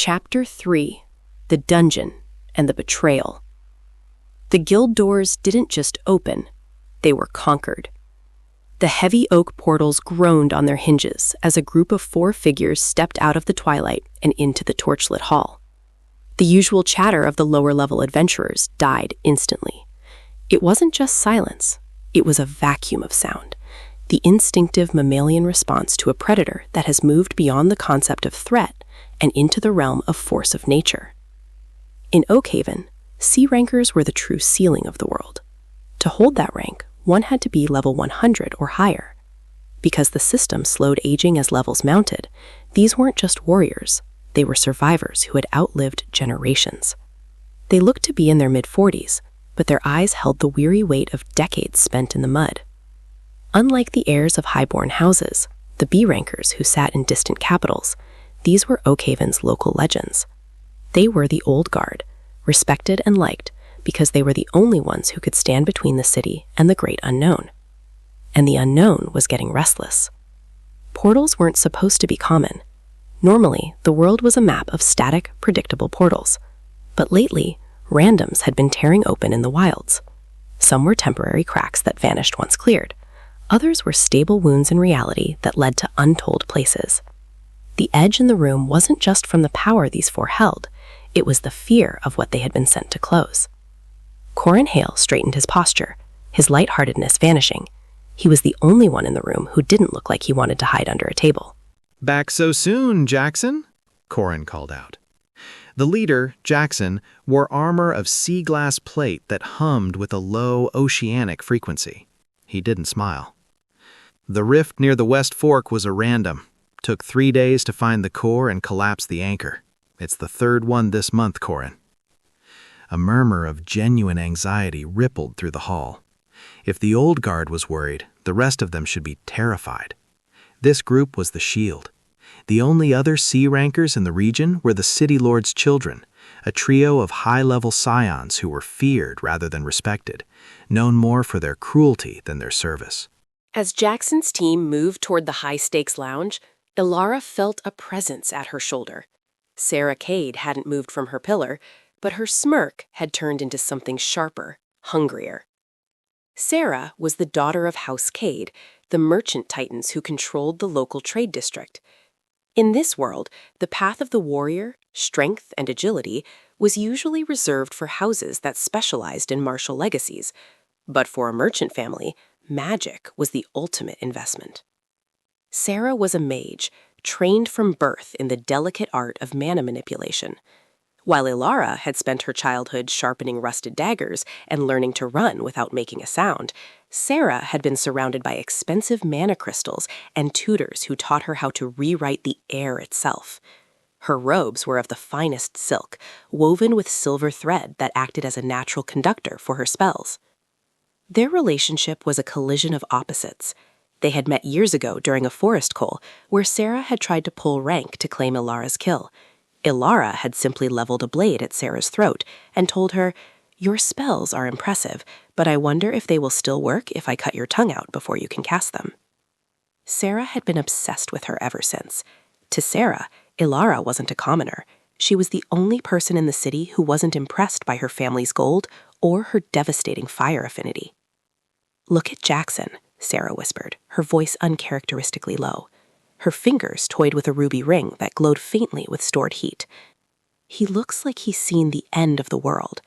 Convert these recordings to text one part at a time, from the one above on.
Chapter 3: The Dungeon and the Betrayal. The guild doors didn't just open, they were conquered. The heavy oak portals groaned on their hinges as a group of 4 figures stepped out of the twilight and into the torchlit hall. The usual chatter of the lower-level adventurers died instantly. It wasn't just silence, it was a vacuum of sound, the instinctive mammalian response to a predator that has moved beyond the concept of threat and into the realm of force of nature. In Oakhaven, C-rankers were the true ceiling of the world. To hold that rank, one had to be level 100 or higher. Because the system slowed aging as levels mounted, these weren't just warriors, they were survivors who had outlived generations. They looked to be in their mid-40s, but their eyes held the weary weight of decades spent in the mud. Unlike the heirs of highborn houses, the B-rankers who sat in distant capitals, these were Oakhaven's local legends. They were the old guard, respected and liked because they were the only ones who could stand between the city and the great unknown. And the unknown was getting restless. Portals weren't supposed to be common. Normally, the world was a map of static, predictable portals. But lately, randoms had been tearing open in the wilds. Some were temporary cracks that vanished once cleared. Others were stable wounds in reality that led to untold places. The edge in the room wasn't just from the power these 4 held, it was the fear of what they had been sent to close. Corin Hale straightened his posture, his lightheartedness vanishing. He was the only one in the room who didn't look like he wanted to hide under a table. "Back so soon, Jackson?" Corin called out. The leader, Jackson, wore armor of sea glass plate that hummed with a low oceanic frequency. He didn't smile. "The rift near the West Fork was a random. Took 3 days to find the core and collapse the anchor. It's the 3rd one this month, Corin." A murmur of genuine anxiety rippled through the hall. If the old guard was worried, the rest of them should be terrified. This group was the Shield. The only other C-rankers in the region were the City Lord's children, a trio of high-level scions who were feared rather than respected, known more for their cruelty than their service. As Jackson's team moved toward the high-stakes lounge, Ilara felt a presence at her shoulder. Sarah Cade hadn't moved from her pillar, but her smirk had turned into something sharper, hungrier. Sarah was the daughter of House Cade, the merchant titans who controlled the local trade district. In this world, the path of the warrior, strength and agility, was usually reserved for houses that specialized in martial legacies. But for a merchant family, magic was the ultimate investment. Sarah was a mage, trained from birth in the delicate art of mana manipulation. While Ilara had spent her childhood sharpening rusted daggers and learning to run without making a sound, Sarah had been surrounded by expensive mana crystals and tutors who taught her how to rewrite the air itself. Her robes were of the finest silk, woven with silver thread that acted as a natural conductor for her spells. Their relationship was a collision of opposites. They had met years ago during a forest cull where Sarah had tried to pull rank to claim Ilara's kill. Ilara had simply leveled a blade at Sarah's throat and told her, "Your spells are impressive, but I wonder if they will still work if I cut your tongue out before you can cast them." Sarah had been obsessed with her ever since. To Sarah, Ilara wasn't a commoner. She was the only person in the city who wasn't impressed by her family's gold or her devastating fire affinity. "Look at Jackson," Sarah whispered, her voice uncharacteristically low. Her fingers toyed with a ruby ring that glowed faintly with stored heat. "He looks like he's seen the end of the world.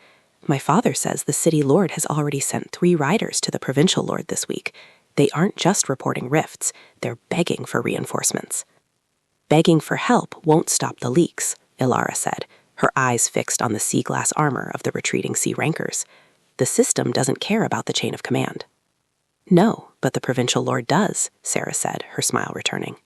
My father says the city lord has already sent 3 riders to the provincial lord this week. They aren't just reporting rifts, they're begging for reinforcements." "Begging for help won't stop the leaks," Ilara said, her eyes fixed on the sea glass armor of the retreating C-rankers. "The system doesn't care about the chain of command." "No, but the provincial lord does," Sarah said, her smile returning.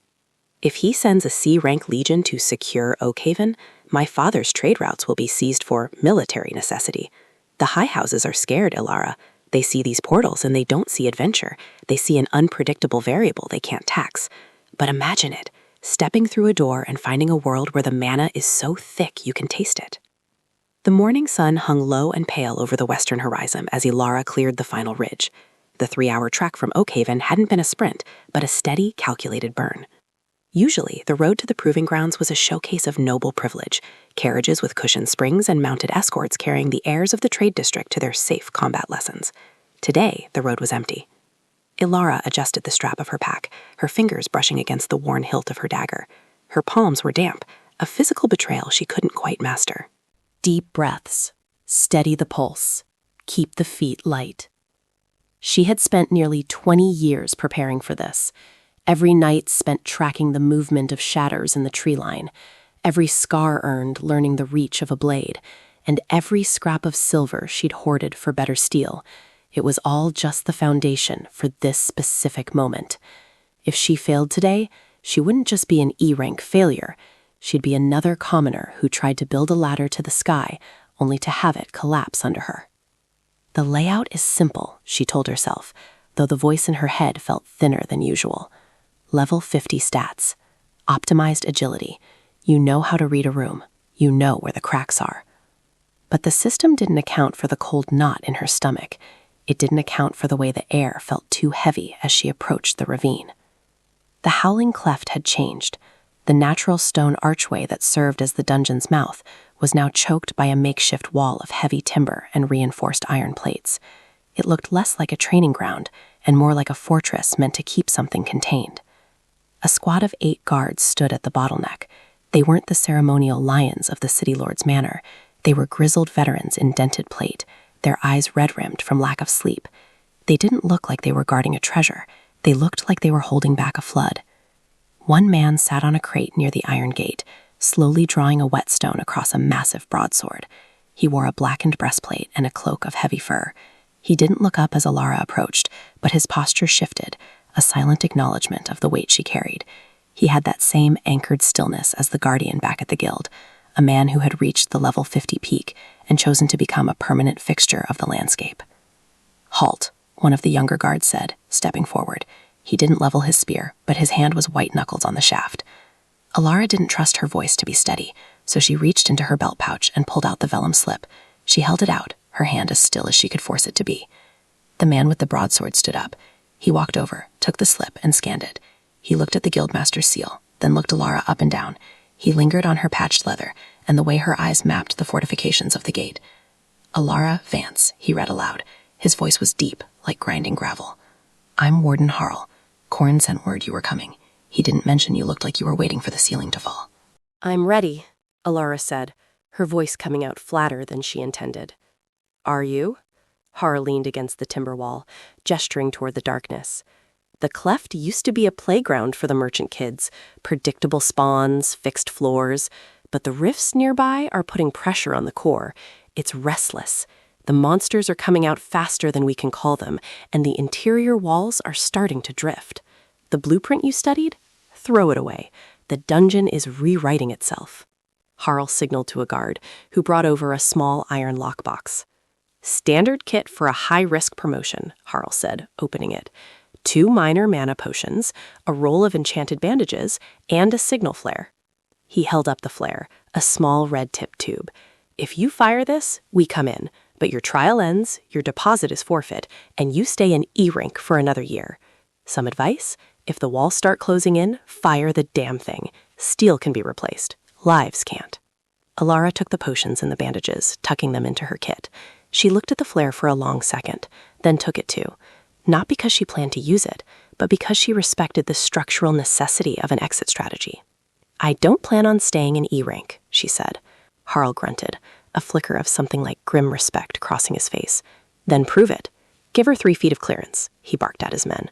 "If he sends a C-rank legion to secure Oakhaven, my father's trade routes will be seized for military necessity. The high houses are scared, Ilara. They see these portals and they don't see adventure. They see an unpredictable variable they can't tax. But imagine it, stepping through a door and finding a world where the mana is so thick you can taste it." The morning sun hung low and pale over the western horizon as Ilara cleared the final ridge. The 3-hour trek from Oakhaven hadn't been a sprint, but a steady, calculated burn. Usually, the road to the proving grounds was a showcase of noble privilege, carriages with cushioned springs and mounted escorts carrying the heirs of the trade district to their safe combat lessons. Today, the road was empty. Ilara adjusted the strap of her pack, her fingers brushing against the worn hilt of her dagger. Her palms were damp, a physical betrayal she couldn't quite master. Deep breaths. Steady the pulse. Keep the feet light. She had spent nearly 20 years preparing for this. Every night spent tracking the movement of shadows in the tree line, every scar earned learning the reach of a blade, and every scrap of silver she'd hoarded for better steel. It was all just the foundation for this specific moment. If she failed today, she wouldn't just be an E-rank failure. She'd be another commoner who tried to build a ladder to the sky, only to have it collapse under her. The layout is simple, she told herself, though the voice in her head felt thinner than usual. Level 50 stats. Optimized agility. You know how to read a room. You know where the cracks are. But the system didn't account for the cold knot in her stomach. It didn't account for the way the air felt too heavy as she approached the ravine. The howling cleft had changed. The natural stone archway that served as the dungeon's mouth was now choked by a makeshift wall of heavy timber and reinforced iron plates. It looked less like a training ground and more like a fortress meant to keep something contained. A squad of 8 guards stood at the bottleneck. They weren't the ceremonial lions of the city lord's manor. They were grizzled veterans in dented plate, their eyes red-rimmed from lack of sleep. They didn't look like they were guarding a treasure. They looked like they were holding back a flood. One man sat on a crate near the iron gate, slowly drawing a whetstone across a massive broadsword. He wore a blackened breastplate and a cloak of heavy fur. He didn't look up as Ilara approached, but his posture shifted, a silent acknowledgement of the weight she carried. He had that same anchored stillness as the guardian back at the guild, a man who had reached the level 50 peak and chosen to become a permanent fixture of the landscape. "Halt," one of the younger guards said, stepping forward. He didn't level his spear, but his hand was white knuckles on the shaft. Ilara didn't trust her voice to be steady, so she reached into her belt pouch and pulled out the vellum slip. She held it out, her hand as still as she could force it to be. The man with the broadsword stood up. He walked over, took the slip, and scanned it. He looked at the guildmaster's seal, then looked Ilara up and down. He lingered on her patched leather and the way her eyes mapped the fortifications of the gate. "Ilara Vance," he read aloud. His voice was deep, like grinding gravel. "I'm Warden Harl. Corrin sent word you were coming. He didn't mention you looked like you were waiting for the ceiling to fall." "I'm ready," Ilara said, her voice coming out flatter than she intended. "Are you?" Harl leaned against the timber wall, gesturing toward the darkness. The cleft used to be a playground for the merchant kids, predictable spawns, fixed floors, but the rifts nearby are putting pressure on the core. It's restless. The monsters are coming out faster than we can call them, and the interior walls are starting to drift. The blueprint you studied? Throw it away. The dungeon is rewriting itself. Harl signaled to a guard, who brought over a small iron lockbox. "Standard kit for a high-risk promotion," Harl said, opening it. 2 minor mana potions, a roll of enchanted bandages, and a signal flare. He held up the flare, a small red-tipped tube. "If you fire this, we come in, but your trial ends, your deposit is forfeit, and you stay in E-rank for another year. Some advice? If the walls start closing in, fire the damn thing. Steel can be replaced. Lives can't." Ilara took the potions and the bandages, tucking them into her kit. She looked at the flare for a long second, then took it too. Not because she planned to use it, but because she respected the structural necessity of an exit strategy. "I don't plan on staying in E-rank," she said. Harl grunted, a flicker of something like grim respect crossing his face. "Then prove it. Give her 3 feet of clearance," he barked at his men.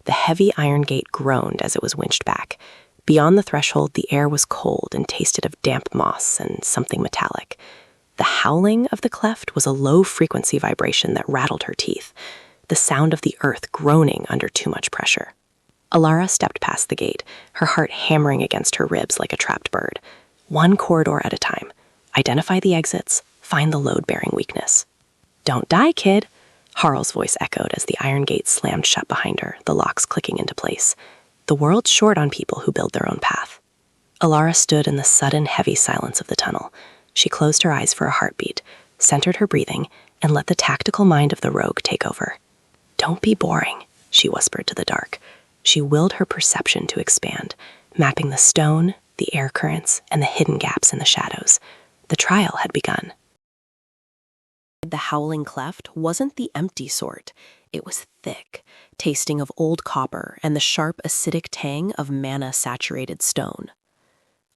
The heavy iron gate groaned as it was winched back. Beyond the threshold, the air was cold and tasted of damp moss and something metallic. The howling of the cleft was a low-frequency vibration that rattled her teeth, the sound of the earth groaning under too much pressure. Ilara stepped past the gate, her heart hammering against her ribs like a trapped bird. One corridor at a time. Identify the exits, find the load-bearing weakness. "Don't die, kid," Harl's voice echoed as the iron gate slammed shut behind her, the locks clicking into place. The world's short on people who build their own path. Ilara stood in the sudden, heavy silence of the tunnel. She closed her eyes for a heartbeat, centered her breathing, and let the tactical mind of the rogue take over. "Don't be boring," she whispered to the dark. She willed her perception to expand, mapping the stone, the air currents, and the hidden gaps in the shadows. The trial had begun. The howling cleft wasn't the empty sort. It was thick, tasting of old copper and the sharp acidic tang of mana-saturated stone.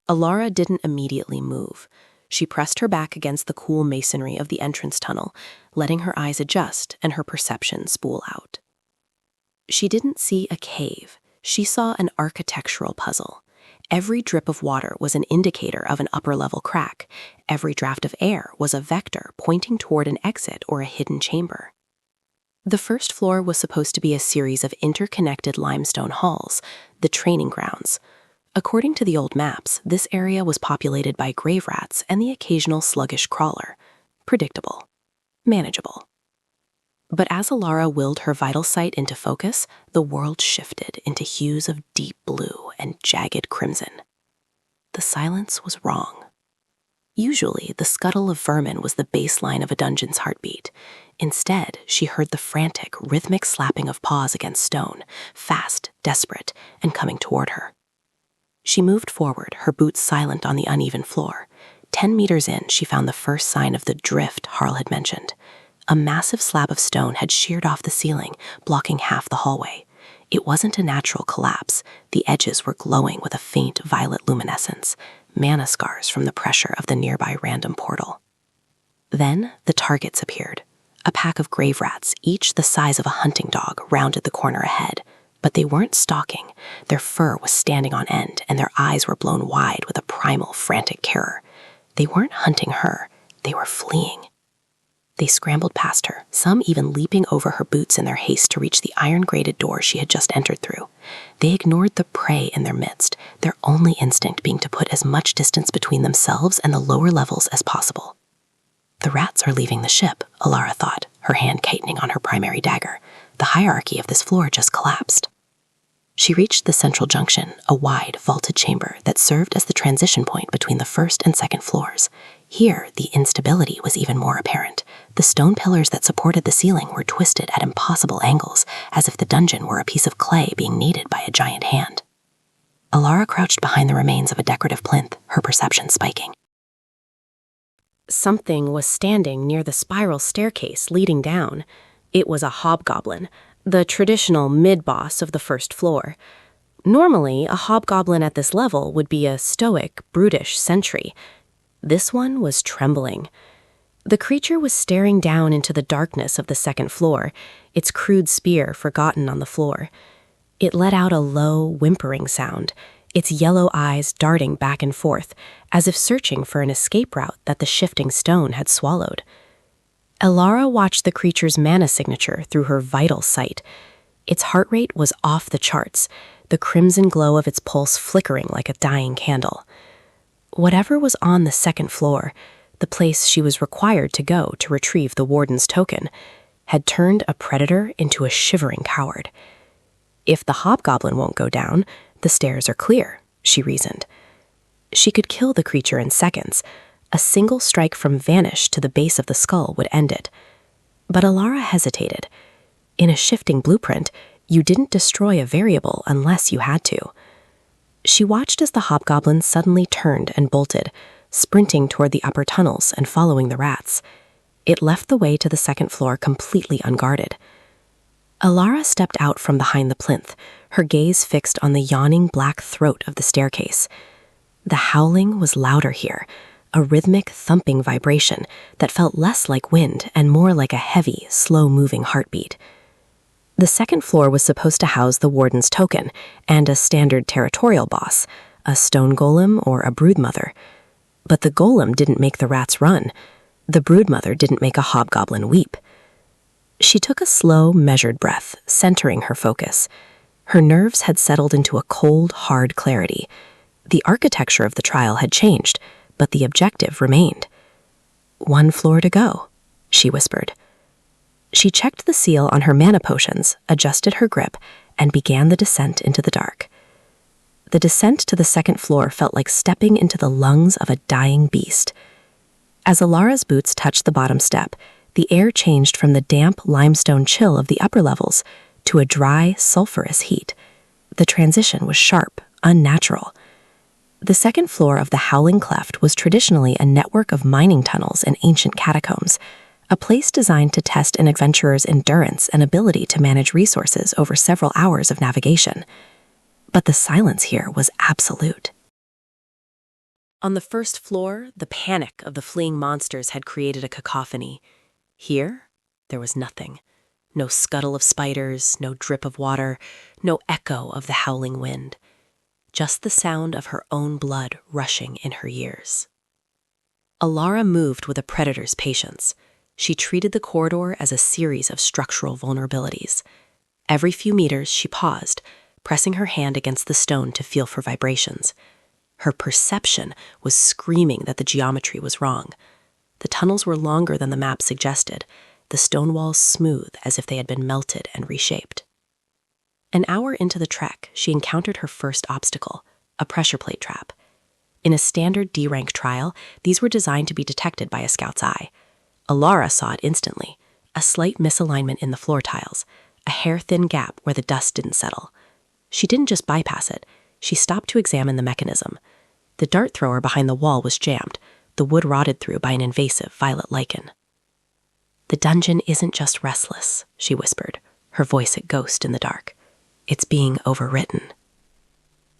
Alara didn't immediately move. She pressed her back against the cool masonry of the entrance tunnel, letting her eyes adjust and her perception spool out. She didn't see a cave. She saw an architectural puzzle. Every drip of water was an indicator of an upper-level crack. Every draft of air was a vector pointing toward an exit or a hidden chamber. The first floor was supposed to be a series of interconnected limestone halls, the training grounds. According to the old maps, this area was populated by grave rats and the occasional sluggish crawler. Predictable. Manageable. But as Alara willed her vital sight into focus, the world shifted into hues of deep blue and jagged crimson. The silence was wrong. Usually, the scuttle of vermin was the baseline of a dungeon's heartbeat. Instead, she heard the frantic, rhythmic slapping of paws against stone, fast, desperate, and coming toward her. She moved forward, her boots silent on the uneven floor. 10 meters in, she found the first sign of the drift Harl had mentioned. A massive slab of stone had sheared off the ceiling, blocking half the hallway. It wasn't a natural collapse. The edges were glowing with a faint violet luminescence, mana scars from the pressure of the nearby random portal. Then the targets appeared. A pack of grave rats, each the size of a hunting dog, rounded the corner ahead. But they weren't stalking. Their fur was standing on end, and their eyes were blown wide with a primal, frantic terror. They weren't hunting her. They were fleeing. They scrambled past her, some even leaping over her boots in their haste to reach the iron-grated door she had just entered through. They ignored the prey in their midst, their only instinct being to put as much distance between themselves and the lower levels as possible. The rats are leaving the ship, Alara thought, her hand tightening on her primary dagger. The hierarchy of this floor just collapsed. She reached the central junction, a wide, vaulted chamber that served as the transition point between the first and second floors. Here, the instability was even more apparent. The stone pillars that supported the ceiling were twisted at impossible angles, as if the dungeon were a piece of clay being kneaded by a giant hand. Alara crouched behind the remains of a decorative plinth, her perception spiking. Something was standing near the spiral staircase leading down. It was a hobgoblin, the traditional mid-boss of the first floor. Normally, a hobgoblin at this level would be a stoic, brutish sentry. This one was trembling. The creature was staring down into the darkness of the second floor, its crude spear forgotten on the floor. It let out a low, whimpering sound, its yellow eyes darting back and forth, as if searching for an escape route that the shifting stone had swallowed. Alara watched the creature's mana signature through her vital sight. Its heart rate was off the charts, the crimson glow of its pulse flickering like a dying candle. Whatever was on the second floor, the place she was required to go to retrieve the warden's token, had turned a predator into a shivering coward. If the hobgoblin won't go down, the stairs are clear, she reasoned. She could kill the creature in seconds. A single strike from Vanish to the base of the skull would end it. But Alara hesitated. In a shifting blueprint, you didn't destroy a variable unless you had to. She watched as the hobgoblin suddenly turned and bolted, sprinting toward the upper tunnels and following the rats. It left the way to the second floor completely unguarded. Alara stepped out from behind the plinth, her gaze fixed on the yawning black throat of the staircase. The howling was louder here, a rhythmic, thumping vibration that felt less like wind and more like a heavy, slow-moving heartbeat. The second floor was supposed to house the warden's token and a standard territorial boss, a stone golem or a broodmother. But the golem didn't make the rats run. The broodmother didn't make a hobgoblin weep. She took a slow, measured breath, centering her focus. Her nerves had settled into a cold, hard clarity. The architecture of the trial had changed, but the objective remained. 1 floor to go, she whispered. She checked the seal on her mana potions, adjusted her grip, and began the descent into the dark. The descent to the second floor felt like stepping into the lungs of a dying beast. As Alara's boots touched the bottom step, the air changed from the damp limestone chill of the upper levels to a dry, sulphurous heat. The transition was sharp, unnatural. The second floor of the Howling Cleft was traditionally a network of mining tunnels and ancient catacombs, a place designed to test an adventurer's endurance and ability to manage resources over several hours of navigation. But the silence here was absolute. On the first floor, the panic of the fleeing monsters had created a cacophony. Here, there was nothing. No scuttle of spiders, no drip of water, no echo of the howling wind. Just the sound of her own blood rushing in her ears. Alara moved with a predator's patience. She treated the corridor as a series of structural vulnerabilities. Every few meters, she paused, pressing her hand against the stone to feel for vibrations. Her perception was screaming that the geometry was wrong. The tunnels were longer than the map suggested, the stone walls smooth as if they had been melted and reshaped. An hour into the trek, she encountered her first obstacle, a pressure plate trap. In a standard D-rank trial, these were designed to be detected by a scout's eye. Alara saw it instantly, a slight misalignment in the floor tiles, a hair-thin gap where the dust didn't settle. She didn't just bypass it, she stopped to examine the mechanism. The dart thrower behind the wall was jammed, the wood rotted through by an invasive violet lichen. "The dungeon isn't just restless," she whispered, her voice a ghost in the dark. "It's being overwritten."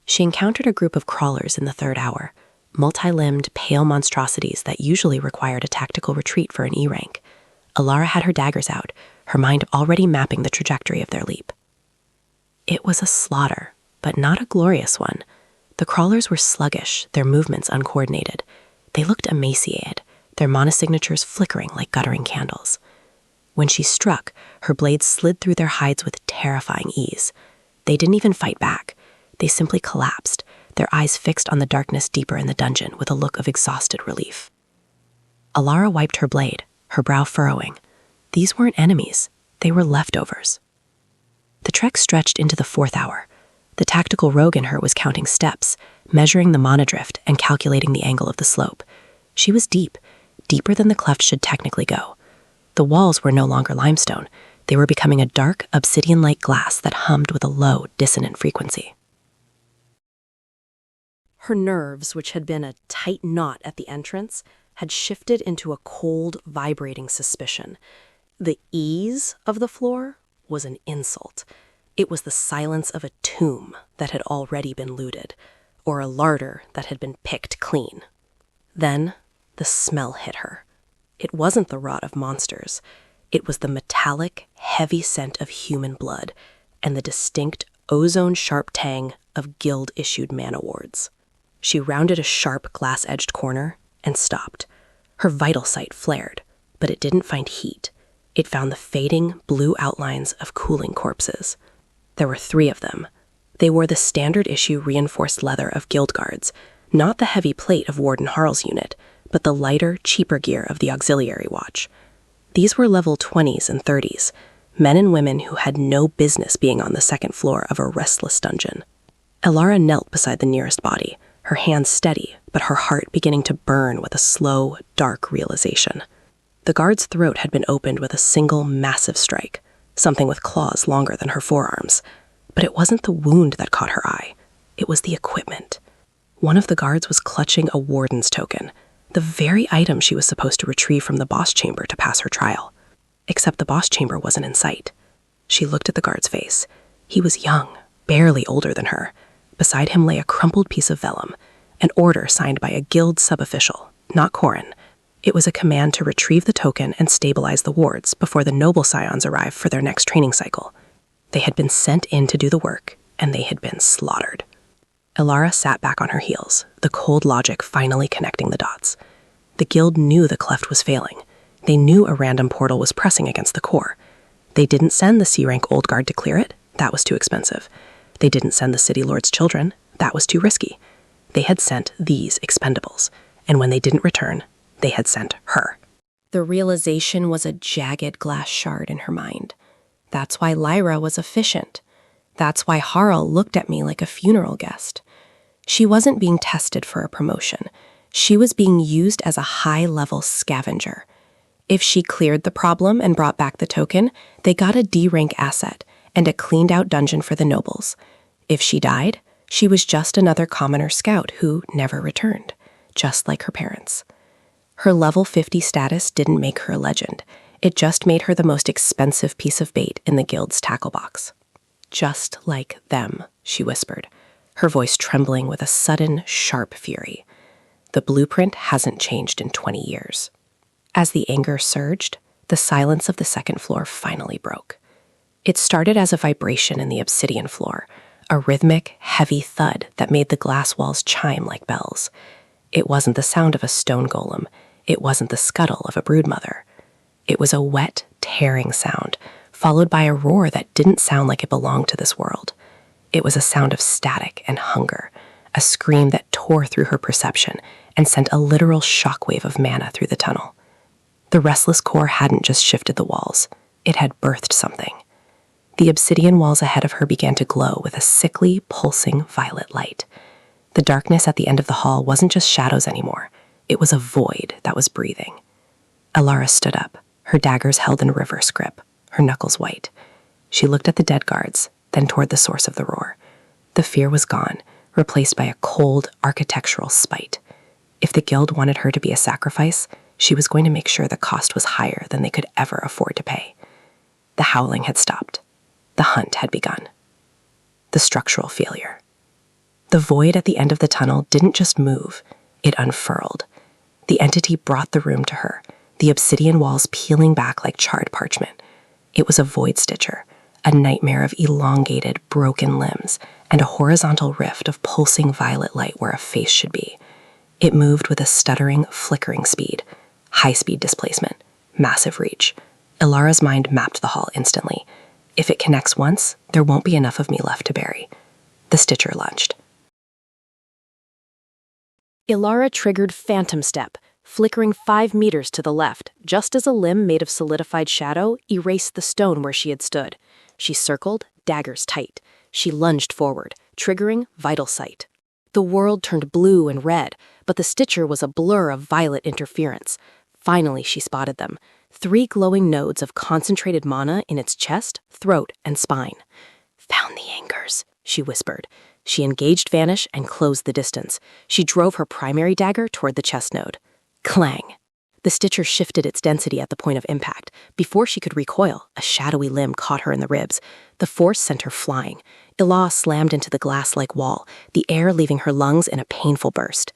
She encountered a group of crawlers in the third hour, multi-limbed, pale monstrosities that usually required a tactical retreat for an E rank. Alara had her daggers out, her mind already mapping the trajectory of their leap. It was a slaughter, but not a glorious one. The crawlers were sluggish, their movements uncoordinated. They looked emaciated, their monosignatures flickering like guttering candles. When she struck, her blades slid through their hides with terrifying ease. They didn't even fight back. They simply collapsed, their eyes fixed on the darkness deeper in the dungeon with a look of exhausted relief. Alara wiped her blade, her brow furrowing. These weren't enemies, they were leftovers. The trek stretched into the fourth hour. The tactical rogue in her was counting steps, measuring the monodrift and calculating the angle of the slope. She was deep, deeper than the cleft should technically go. The walls were no longer limestone. They were becoming a dark, obsidian-like glass that hummed with a low, dissonant frequency. Her nerves, which had been a tight knot at the entrance, had shifted into a cold, vibrating suspicion. The ease of the floor was an insult. It was the silence of a tomb that had already been looted, or a larder that had been picked clean. Then, the smell hit her. It wasn't the rot of monsters. It was the metallic, heavy scent of human blood, and the distinct, ozone-sharp tang of guild-issued man-awards. She rounded a sharp, glass-edged corner and stopped. Her vital sight flared, but it didn't find heat. It found the fading, blue outlines of cooling corpses. There were 3 of them. They wore the standard-issue reinforced leather of guild guards, not the heavy plate of Warden Harl's unit, but the lighter, cheaper gear of the auxiliary watch. These were level 20s and 30s, men and women who had no business being on the second floor of a restless dungeon. Alara knelt beside the nearest body, her hands steady, but her heart beginning to burn with a slow, dark realization. The guard's throat had been opened with a single massive strike, something with claws longer than her forearms. But it wasn't the wound that caught her eye. It was the equipment. One of the guards was clutching a warden's token, the very item she was supposed to retrieve from the boss chamber to pass her trial. Except the boss chamber wasn't in sight. She looked at the guard's face. He was young, barely older than her. Beside him lay a crumpled piece of vellum, an order signed by a guild sub-official, not Corin. It was a command to retrieve the token and stabilize the wards before the noble scions arrived for their next training cycle. They had been sent in to do the work, and they had been slaughtered. Alara sat back on her heels, the cold logic finally connecting the dots. The guild knew the cleft was failing. They knew a random portal was pressing against the core. They didn't send the C-rank old guard to clear it. That was too expensive. They didn't send the city lord's children. That was too risky. They had sent these expendables, and when they didn't return, they had sent her. The realization was a jagged glass shard in her mind. That's why Lyra was efficient. That's why Harl looked at me like a funeral guest. She wasn't being tested for a promotion. She was being used as a high-level scavenger. If she cleared the problem and brought back the token, they got a D-rank asset and a cleaned-out dungeon for the nobles. If she died, She was just another commoner scout who never returned, just like her parents. Her level 50 status didn't make her a legend. It just made her the most expensive piece of bait in the guild's tackle box. Just like them, she whispered, her voice trembling with a sudden, sharp fury. The blueprint hasn't changed in 20 years. As the anger surged, the silence of the second floor finally broke. It started as a vibration in the obsidian floor, a rhythmic, heavy thud that made the glass walls chime like bells. It wasn't the sound of a stone golem. It wasn't the scuttle of a broodmother. It was a wet, tearing sound, followed by a roar that didn't sound like it belonged to this world. It was a sound of static and hunger, a scream that tore through her perception and sent a literal shockwave of mana through the tunnel. The restless core hadn't just shifted the walls. It had birthed something. The obsidian walls ahead of her began to glow with a sickly, pulsing violet light. The darkness at the end of the hall wasn't just shadows anymore. It was a void that was breathing. Elara stood up, her daggers held in reverse grip, her knuckles white. She looked at the dead guards, then toward the source of the roar. The fear was gone, replaced by a cold, architectural spite. If the guild wanted her to be a sacrifice, she was going to make sure the cost was higher than they could ever afford to pay. The howling had stopped. The hunt had begun. The structural failure. The void at the end of the tunnel didn't just move, it unfurled. The entity brought the room to her, the obsidian walls peeling back like charred parchment. It was a void stitcher, a nightmare of elongated, broken limbs, and a horizontal rift of pulsing violet light where a face should be. It moved with a stuttering, flickering speed, high-speed displacement, massive reach. Ilara's mind mapped the hall instantly. If it connects once, there won't be enough of me left to bury. The stitcher lunged. Ilara triggered Phantom Step, flickering 5 meters to the left, just as a limb made of solidified shadow erased the stone where she had stood. She circled, daggers tight. She lunged forward, triggering Vital Sight. The world turned blue and red, but the stitcher was a blur of violet interference. Finally, she spotted them. 3 glowing nodes of concentrated mana in its chest, throat, and spine. "Found the anchors," she whispered. She engaged Vanish and closed the distance. She drove her primary dagger toward the chest node. Clang! The stitcher shifted its density at the point of impact. Before she could recoil, a shadowy limb caught her in the ribs. The force sent her flying. Ilah slammed into the glass-like wall, the air leaving her lungs in a painful burst.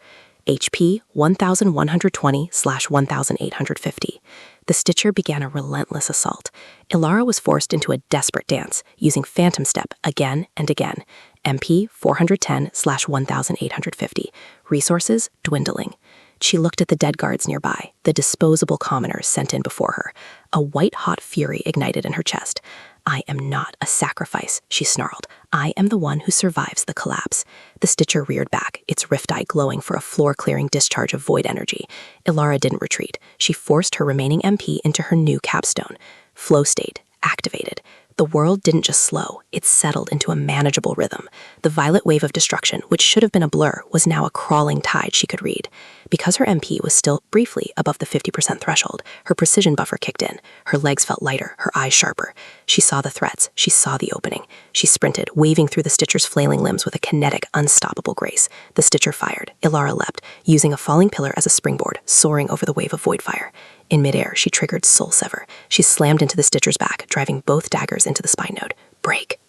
HP 1120/1850. The stitcher began a relentless assault. Ilara was forced into a desperate dance, using Phantom Step again and again. MP 410/1850. Resources dwindling. She looked at the dead guards nearby, the disposable commoners sent in before her. A white-hot fury ignited in her chest. "I am not a sacrifice," she snarled. "I am the one who survives the collapse." The stitcher reared back, its rift eye glowing for a floor-clearing discharge of void energy. Ilara didn't retreat. She forced her remaining MP into her new capstone. Flow state activated. The world didn't just slow, it settled into a manageable rhythm. The violet wave of destruction, which should have been a blur, was now a crawling tide she could read. Because her MP was still briefly above the 50% threshold, her precision buffer kicked in. Her legs felt lighter, her eyes sharper. She saw the threats, she saw the opening. She sprinted, waving through the stitcher's flailing limbs with a kinetic, unstoppable grace. The stitcher fired. Ilara leapt, using a falling pillar as a springboard, soaring over the wave of void fire. In midair, she triggered Soul Sever. She slammed into the stitcher's back, driving both daggers into the spine node. Break.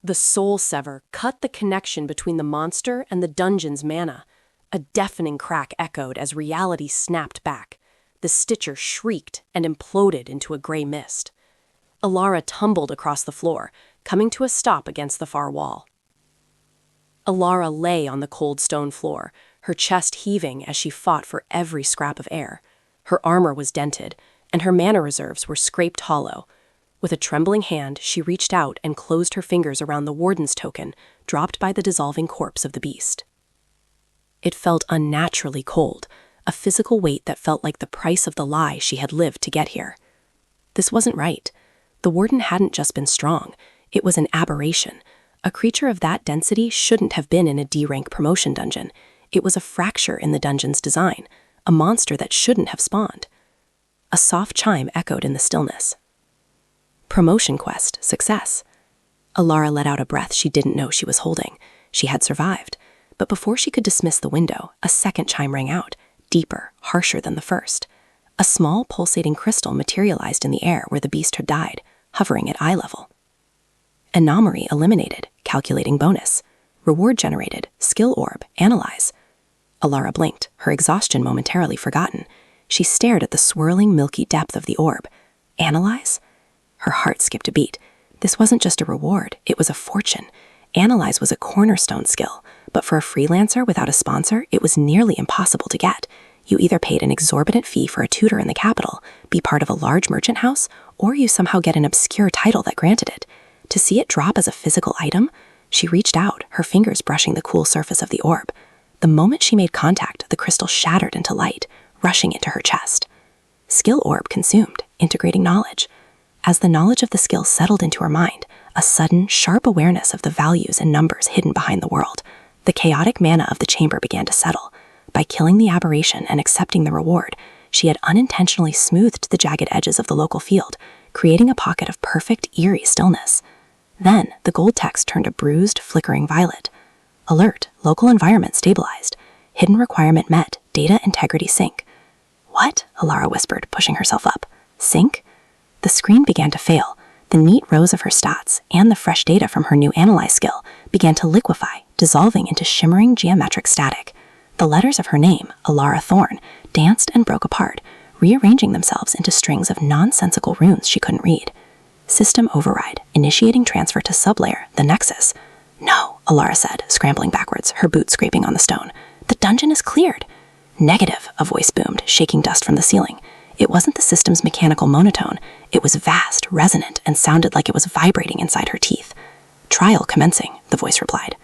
The Soul Sever cut the connection between the monster and the dungeon's mana. A deafening crack echoed as reality snapped back. The stitcher shrieked and imploded into a gray mist. Ilara tumbled across the floor, coming to a stop against the far wall. Ilara lay on the cold stone floor, her chest heaving as she fought for every scrap of air. Her armor was dented, and her mana reserves were scraped hollow. With a trembling hand, she reached out and closed her fingers around the warden's token, dropped by the dissolving corpse of the beast. It felt unnaturally cold, a physical weight that felt like the price of the lie she had lived to get here. This wasn't right. The warden hadn't just been strong, it was an aberration. A creature of that density shouldn't have been in a D-rank promotion dungeon. It was a fracture in the dungeon's design, a monster that shouldn't have spawned. A soft chime echoed in the stillness. Promotion quest, success. Alara let out a breath she didn't know she was holding. She had survived. But before she could dismiss the window, a second chime rang out, deeper, harsher than the first. A small, pulsating crystal materialized in the air where the beast had died, hovering at eye level. Anomaly eliminated, calculating bonus. Reward generated, skill orb, analyze. Alara blinked, her exhaustion momentarily forgotten. She stared at the swirling, milky depth of the orb. Analyze? Her heart skipped a beat. This wasn't just a reward, it was a fortune. Analyze was a cornerstone skill, but for a freelancer without a sponsor, it was nearly impossible to get. You either paid an exorbitant fee for a tutor in the capital, be part of a large merchant house, or you somehow get an obscure title that granted it. To see it drop as a physical item, she reached out, her fingers brushing the cool surface of the orb. The moment she made contact, the crystal shattered into light, rushing into her chest. Skill orb consumed, integrating knowledge. As the knowledge of the skill settled into her mind, a sudden, sharp awareness of the values and numbers hidden behind the world, the chaotic mana of the chamber began to settle. By killing the aberration and accepting the reward, she had unintentionally smoothed the jagged edges of the local field, creating a pocket of perfect, eerie stillness. Then, the gold text turned a bruised, flickering violet. Alert, local environment stabilized. Hidden requirement met, data integrity sync. What? Alara whispered, pushing herself up. Sync? The screen began to fail. The neat rows of her stats and the fresh data from her new analyze skill began to liquefy, dissolving into shimmering geometric static. The letters of her name, Alara Thorn, danced and broke apart, rearranging themselves into strings of nonsensical runes she couldn't read. System override, initiating transfer to sublayer, the Nexus. No, Alara said, scrambling backwards, her boots scraping on the stone. The dungeon is cleared. Negative, a voice boomed, shaking dust from the ceiling. It wasn't the system's mechanical monotone. It was vast, resonant, and sounded like it was vibrating inside her teeth. Trial commencing, the voice replied.